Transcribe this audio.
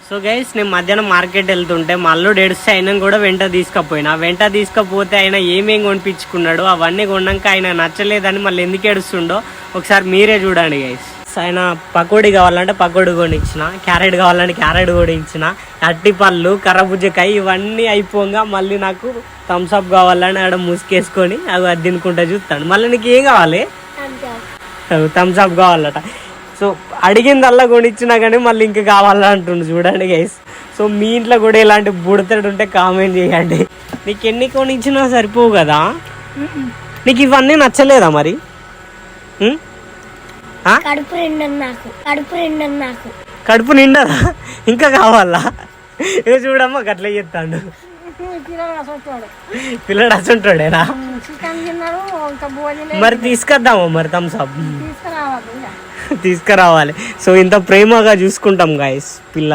So guys నేను మధ్యాహ్నం market వెళ్తుంటే మా అల్లుడు ఏడుస్తే ఆయన కూడా వెంట తీసుకపోతే ఆయన ఏమేం కొనిపించుకున్నాడు అవన్నీ కొన్నాక ఆయన నచ్చలేదని మళ్ళీ ఎందుకు ఏడుస్తుండో ఒకసారి మీరే చూడండి గైస్. ఆయన పకోడీ కావాలంటే పకోడీ కొనిచ్చిన, క్యారెట్ కావాలంటే క్యారెట్ కొనిచ్చిన, అట్టిపళ్ళు కర్రబుజ్జకాయ ఇవన్నీ అయిపోగా మళ్ళీ నాకు థమ్స్అప్ కావాలని ఆడ ముసుకేసుకొని అవి అది తినుకుంటా చూస్తాడు. మళ్ళీ నీకు ఏం కావాలి? థమ్స్అప్ కావాలట. సో అడిగిందల్లా కొనిచ్చినా కానీ మళ్ళీ ఇంకా కావాలంటుండు చూడండి గైస్. సో మీ ఇంట్లో కూడా ఇలాంటి బుడతడు ఉంటే కామెంట్ చేయండి. నీకు ఎన్ని కొనిచ్చినా సరిపోవు కదా. నీకు ఇవన్నీ నచ్చలేదా మరి? కడుపు నిండదా? ఇంకా కావాలా? ఇక చూడమ్మా గట్ల చెప్తాడు పిల్లడు అసంటాడేనా? మరి తీసుకొద్దామా మరి థమ్స్అప్? తీసుకురావాలి. సో ఇంత ప్రేమగా చూసుకుంటాం గాయస్ పిల్ల.